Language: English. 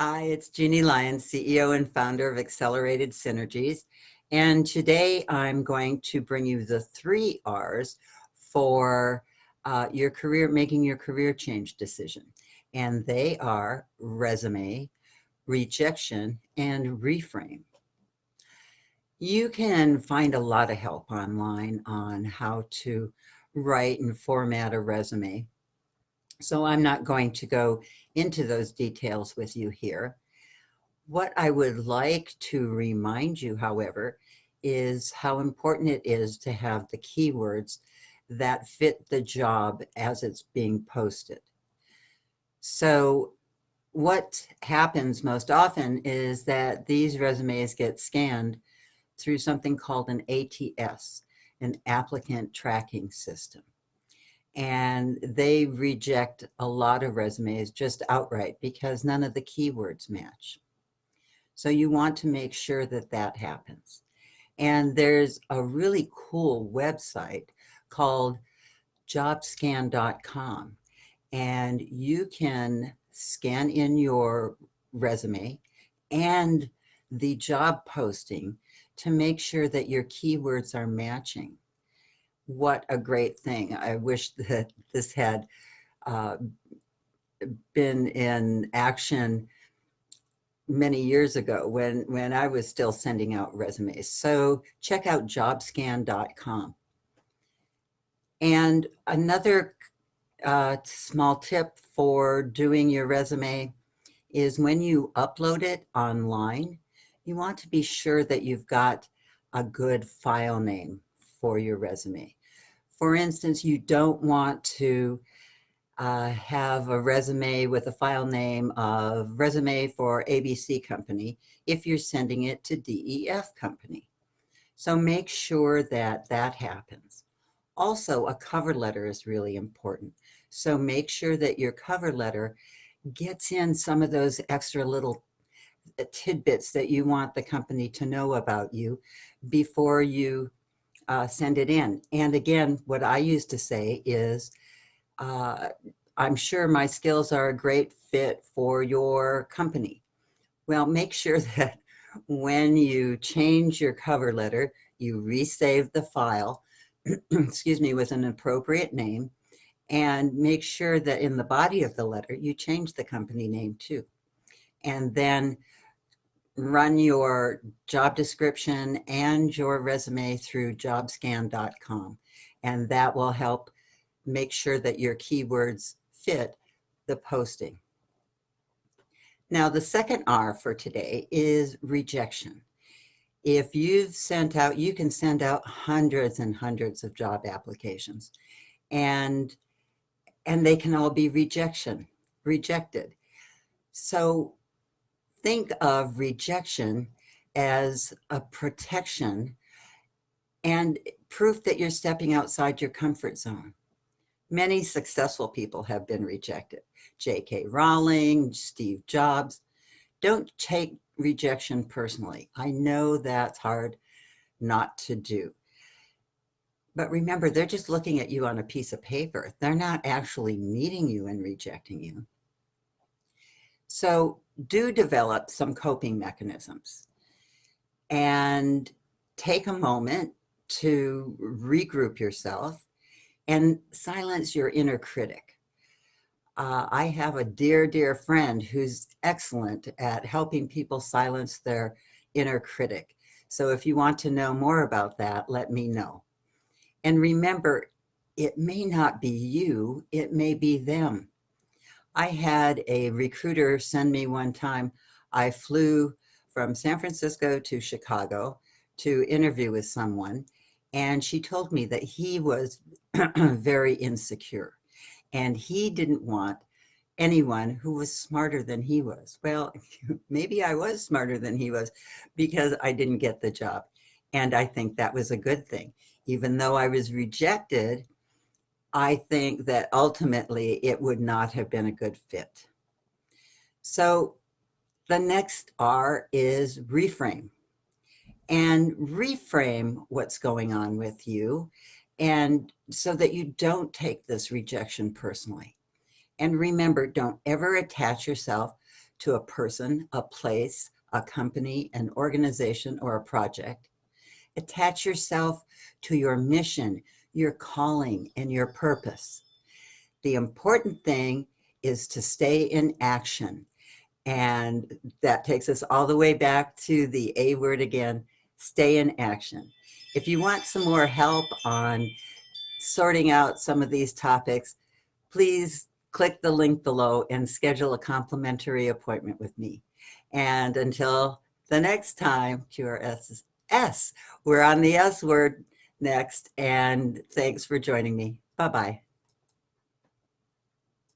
Hi, it's Jeannie Lyons, CEO and founder of Accelerated Synergies. And today I'm going to bring you the 3 R's for your career, making your career change decision. And they are resume, rejection, and reframe. You can find a lot of help online on how to write and format a resume. So I'm not going to go into those details with you here. What I would like to remind you, however, is how important it is to have the keywords that fit the job as it's being posted. So what happens most often is that these resumes get scanned through something called an ATS, an applicant tracking system. And they reject a lot of resumes just outright because none of the keywords match. So you want to make sure that that happens. And there's a really cool website called jobscan.com. And you can scan in your resume and the job posting to make sure that your keywords are matching. What a great thing. I wish that this had been in action many years ago when I was still sending out resumes. So check out jobscan.com. And another small tip for doing your resume is when you upload it online, you want to be sure that you've got a good file name for your resume. For instance, you don't want to have a resume with a file name of resume for ABC company if you're sending it to DEF company. So make sure that that happens. Also, a cover letter is really important. So make sure that your cover letter gets in some of those extra little tidbits that you want the company to know about you before you send it in. And again, what I used to say is, I'm sure my skills are a great fit for your company. Well, make sure that when you change your cover letter, you resave the file, excuse me, with an appropriate name, and make sure that in the body of the letter, you change the company name too. And then run your job description and your resume through jobscan.com. And that will help make sure that your keywords fit the posting. Now, the second R for today is rejection. If you've sent out, you can send out hundreds and hundreds of job applications, and they can all be rejected. So think of rejection as a protection and proof that you're stepping outside your comfort zone. Many successful people have been rejected. J.K. Rowling, Steve Jobs. Don't take rejection personally. I know that's hard not to do. But remember, they're just looking at you on a piece of paper. They're not actually meeting you and rejecting you. So do develop some coping mechanisms and take a moment to regroup yourself and silence your inner critic. I have a dear, dear friend who's excellent at helping people silence their inner critic. So if you want to know more about that, let me know. And remember, it may not be you, it may be them. I had a recruiter send me one time, I flew from San Francisco to Chicago to interview with someone, and she told me that he was very insecure and he didn't want anyone who was smarter than he was. Well, maybe I was smarter than he was because I didn't get the job. And I think that was a good thing. Even though I was rejected, I think that ultimately it would not have been a good fit. So the next R is reframe. And reframe what's going on with you, and so that you don't take this rejection personally. And remember, don't ever attach yourself to a person, a place, a company, an organization, or a project. Attach yourself to your mission, your calling, and your purpose. The important thing is to stay in action. And that takes us all the way back to the A word again, stay in action. If you want some more help on sorting out some of these topics, please click the link below and schedule a complimentary appointment with me. And until the next time, QRS S. We're on the S word next. And thanks for joining me. Bye-bye.